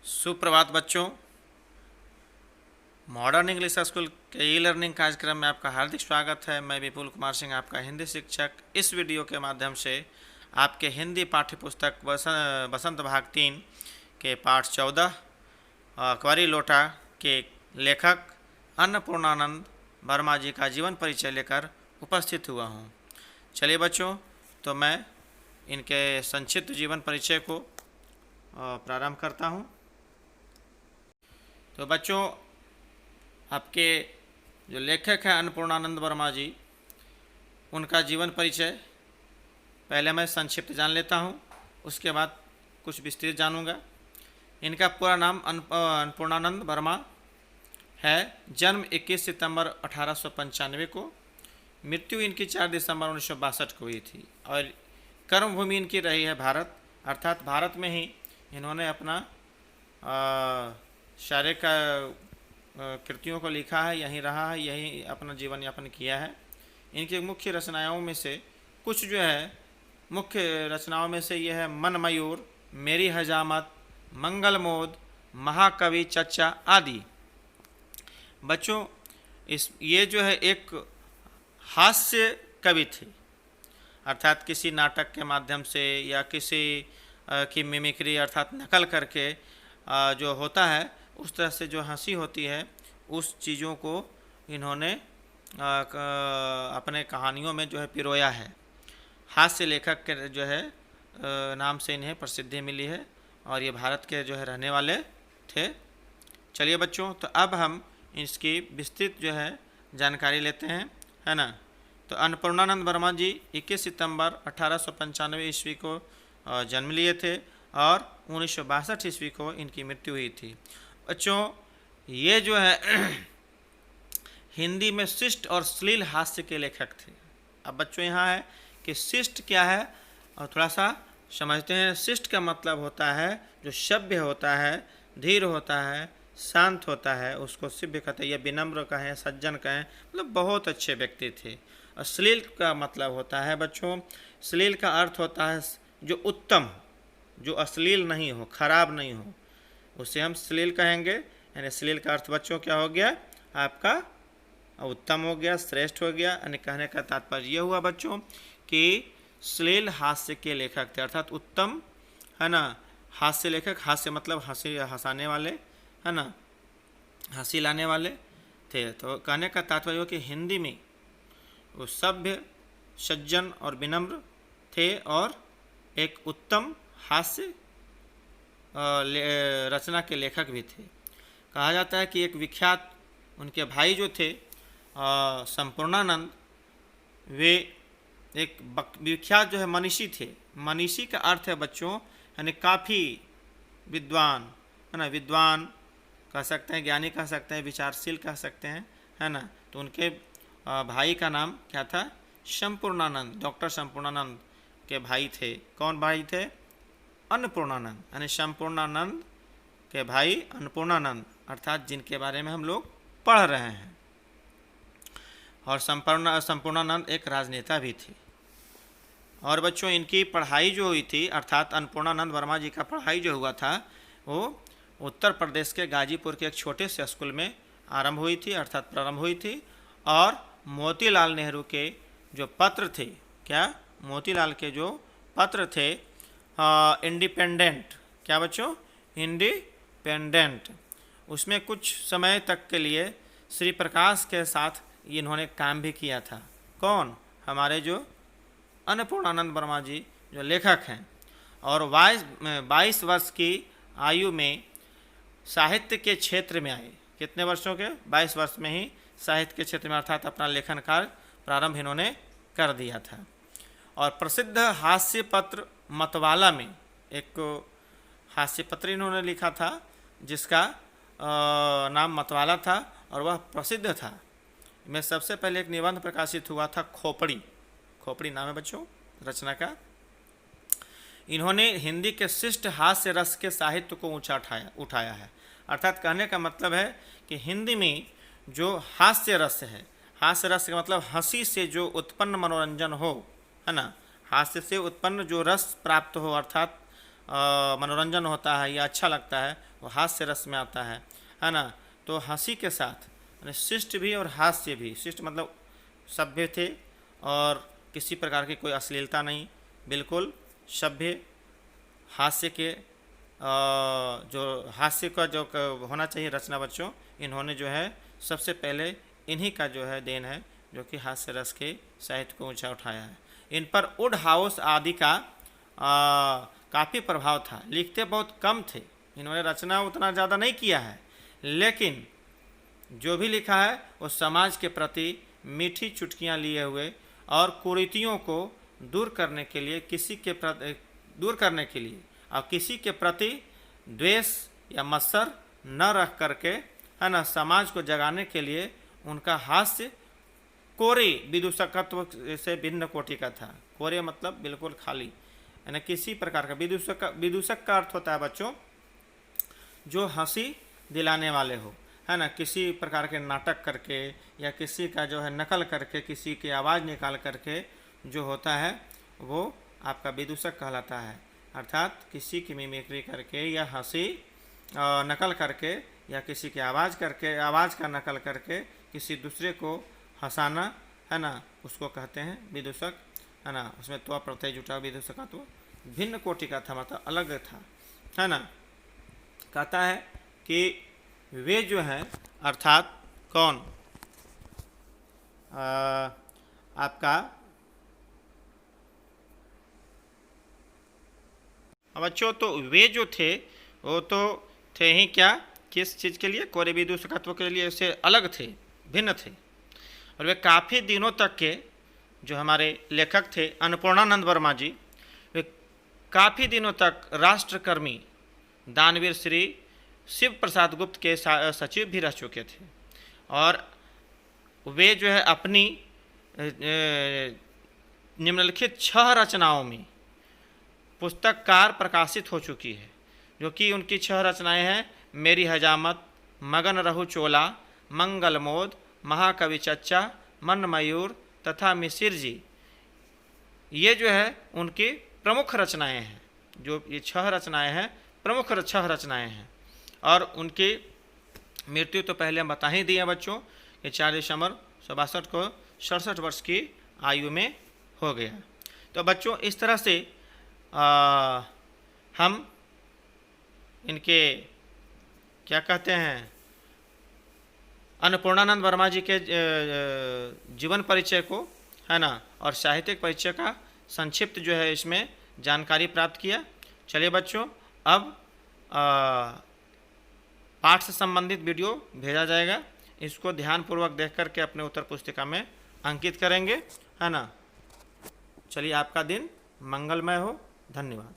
सुप्रभात बच्चों। Modern English school के ई लर्निंग कार्यक्रम में आपका हार्दिक स्वागत है। मैं विपुल कुमार सिंह, आपका हिंदी शिक्षक। इस वीडियो के माध्यम से आपके हिंदी पाठ्य पुस्तक बसंत भाग 3 के पाठ 14 क्वारी लोटा के लेखक अन्नपूर्णानंद वर्मा जी का जीवन परिचय लेकर उपस्थित हुआ हूँ। चलिए बच्चों, तो मैं इनके संक्षिप्त जीवन परिचय को प्रारंभ करता हूँ। तो बच्चों, आपके जो लेखक हैं अन्नपूर्णानंद वर्मा जी, उनका जीवन परिचय पहले मैं संक्षिप्त जान लेता हूँ, उसके बाद कुछ विस्तृत जानूँगा। इनका पूरा नाम अन्नपूर्णानंद वर्मा है। जन्म 21 सितंबर 1895 को, मृत्यु इनकी 4 दिसंबर 1962 को हुई थी और कर्मभूमि इनकी रही है भारत, अर्थात भारत में ही इन्होंने अपना शारीरिक कृतियों को लिखा है, यहीं रहा है, यहीं अपना जीवन यापन किया है। इनकी मुख्य रचनाओं में से कुछ जो है, मुख्य रचनाओं में से यह है मन मयूर, मेरी हजामत, मंगलमोद, महाकवि चच्चा आदि। बच्चों, ये जो है एक हास्य कवि थे, अर्थात किसी नाटक के माध्यम से या किसी की मिमिक्री अर्थात नकल करके जो होता है, उस तरह से जो हंसी होती है, उस चीज़ों को इन्होंने अपने कहानियों में जो है पिरोया है। हास्य लेखक के जो है नाम से इन्हें प्रसिद्धि मिली है और ये भारत के जो है रहने वाले थे। चलिए बच्चों, तो अब हम इसकी विस्तृत जो है जानकारी लेते हैं, है ना। तो अन्नपूर्णानंद वर्मा जी 21 सितंबर 1895 ईस्वी को जन्म लिए थे और 1962 ईस्वी को इनकी मृत्यु हुई थी। बच्चों, ये जो है हिंदी में शिष्ट और श्लील हास्य के लेखक थे। अब बच्चों, यहाँ है कि शिष्ट क्या है और थोड़ा सा समझते हैं। शिष्ट का मतलब होता है जो सभ्य होता है, धीर होता है, शांत होता है, उसको सभ्य कहते हैं। या विनम्र कहें, सज्जन कहें, मतलब बहुत अच्छे व्यक्ति थे। और श्लील का मतलब होता है बच्चों, श्लील का अर्थ होता है जो उत्तम, जो अश्लील नहीं हो, खराब नहीं हो, उसे हम श्लील कहेंगे। यानी श्लील का अर्थ बच्चों क्या हो गया, आपका उत्तम हो गया, श्रेष्ठ हो गया। यानी कहने का तात्पर्य यह हुआ बच्चों कि श्लील हास्य के लेखक थे, अर्थात उत्तम, है ना, हास्य लेखक। हास्य मतलब हंसी, हंसाने वाले, है ना, हंसी लाने वाले थे। तो कहने का तात्पर्य हो कि हिंदी में वो सभ्य, सज्जन और विनम्र थे और एक उत्तम हास्य रचना के लेखक भी थे। कहा जाता है कि एक विख्यात उनके भाई जो थे संपूर्णानंद, वे एक विख्यात जो है मनीषी थे। मनीषी का अर्थ है बच्चों, यानी काफ़ी विद्वान, है ना, विद्वान कह सकते हैं, ज्ञानी कह सकते हैं, विचारशील कह सकते हैं, है ना। तो उनके भाई का नाम क्या था, संपूर्णानंद, डॉक्टर संपूर्णानंद के भाई थे। कौन भाई थे, अन्नपूर्णानंद, यानी संपूर्णानंद के भाई अन्नपूर्णानंद, अर्थात जिनके बारे में हम लोग पढ़ रहे हैं। और संपूर्णानंद एक राजनेता भी थे। और बच्चों, इनकी पढ़ाई जो हुई थी, अर्थात अन्नपूर्णानंद वर्मा जी का पढ़ाई जो हुआ था, वो उत्तर प्रदेश के गाजीपुर के एक छोटे से स्कूल में आरंभ हुई थी, अर्थात प्रारंभ हुई थी। और मोतीलाल नेहरू के जो पत्र थे, क्या, मोतीलाल के जो पत्र थे, इंडिपेंडेंट, क्या बच्चों, इंडिपेंडेंट, उसमें कुछ समय तक के लिए श्री प्रकाश के साथ इन्होंने काम भी किया था। कौन, हमारे जो अन्नपूर्णानंद वर्मा जी जो लेखक हैं। और 22 वर्ष की आयु में साहित्य के क्षेत्र में आए। कितने वर्षों के, 22 वर्ष में ही साहित्य के क्षेत्र में अर्थात अपना लेखन कार्य प्रारंभ इन्होंने कर दिया था। और प्रसिद्ध हास्य पत्र मतवाला में एक हास्य पत्र इन्होंने लिखा था, जिसका नाम मतवाला था और वह प्रसिद्ध था। में सबसे पहले एक निबंध प्रकाशित हुआ था, खोपड़ी। खोपड़ी नाम है बच्चों रचना का। इन्होंने हिंदी के शिष्ट हास्य रस के साहित्य को ऊंचा उठाया है। अर्थात कहने का मतलब है कि हिंदी में जो हास्य रस है, हास्य रस का मतलब हंसी से जो उत्पन्न मनोरंजन हो, है ना, हास्य से उत्पन्न जो रस प्राप्त हो, अर्थात मनोरंजन होता है या अच्छा लगता है वो हास्य रस में आता है ना। तो हंसी के साथ शिष्ट भी और हास्य भी, शिष्ट मतलब सभ्य थे और किसी प्रकार की कोई अश्लीलता नहीं, बिल्कुल सभ्य, हास्य के जो हास्य का जो होना चाहिए रचना बच्चों, इन्होंने जो है सबसे पहले इन्हीं का जो है देन है जो कि हास्य रस के साहित्य को ऊंचा उठाया है। इन पर वुड हाउस आदि का काफ़ी प्रभाव था। लिखते बहुत कम थे, इन्होंने रचना उतना ज़्यादा नहीं किया है, लेकिन जो भी लिखा है वो समाज के प्रति मीठी चुटकियाँ लिए हुए और कुरीतियों को दूर करने के लिए, दूर करने के लिए और किसी के प्रति द्वेष या मत्सर न रख करके है ना, समाज को जगाने के लिए उनका हास्य कोरे विदूषकत्व से भिन्न कोटि का था। कोरे मतलब बिल्कुल खाली, यानी किसी प्रकार का विदूषक का अर्थ होता है बच्चों जो हंसी दिलाने वाले हो, है ना, किसी प्रकार के नाटक करके या किसी का जो है नकल करके, किसी की आवाज़ निकाल करके जो होता है वो आपका विदूषक कहलाता है। अर्थात किसी की मिमिक्री करके या हंसी नकल करके या किसी की आवाज़ करके, आवाज़ का नकल करके किसी दूसरे को हंसाना, है ना, उसको कहते हैं विदूषक, है ना। उसमें तो प्रत्यय जुटा विदूषक तो भिन्न कोटि का था, मतलब अलग था, है ना। कहता है कि वे जो हैं अर्थात कौन आपका बच्चों, तो वे जो थे वो तो थे ही क्या, किस चीज़ के लिए, कोरे विदूषकत्व के लिए से अलग थे, भिन्न थे। और वे काफ़ी दिनों तक के जो हमारे लेखक थे अन्नपूर्णानंद वर्मा जी, वे काफ़ी दिनों तक राष्ट्रकर्मी दानवीर श्री शिव प्रसाद गुप्त के सचिव भी रह चुके थे। और वे जो है अपनी निम्नलिखित 6 रचनाओं में पुस्तककार प्रकाशित हो चुकी है, जो कि उनकी 6 रचनाएं हैं मेरी हजामत, मगन रहु चोला, मंगलमोद, महाकवि चच्चा, मन मयूर तथा मिसिर जी। ये जो है उनकी प्रमुख रचनाएं हैं, जो ये 6 रचनाएं हैं, प्रमुख 6 रचनाएं हैं। और उनकी मृत्यु तो पहले हम बता ही दिए बच्चों कि 4 दिसंबर 1962 को 67 वर्ष की आयु में हो गया। तो बच्चों इस तरह से हम इनके क्या कहते हैं अन्नपूर्णानंद वर्मा जी के जीवन परिचय को, है ना, और साहित्यिक परिचय का संक्षिप्त जो है इसमें जानकारी प्राप्त किया। चलिए बच्चों, अब पाठ से संबंधित वीडियो भेजा जाएगा, इसको ध्यानपूर्वक देख करके अपने उत्तर पुस्तिका में अंकित करेंगे, है ना। चलिए आपका दिन मंगलमय हो, धन्यवाद।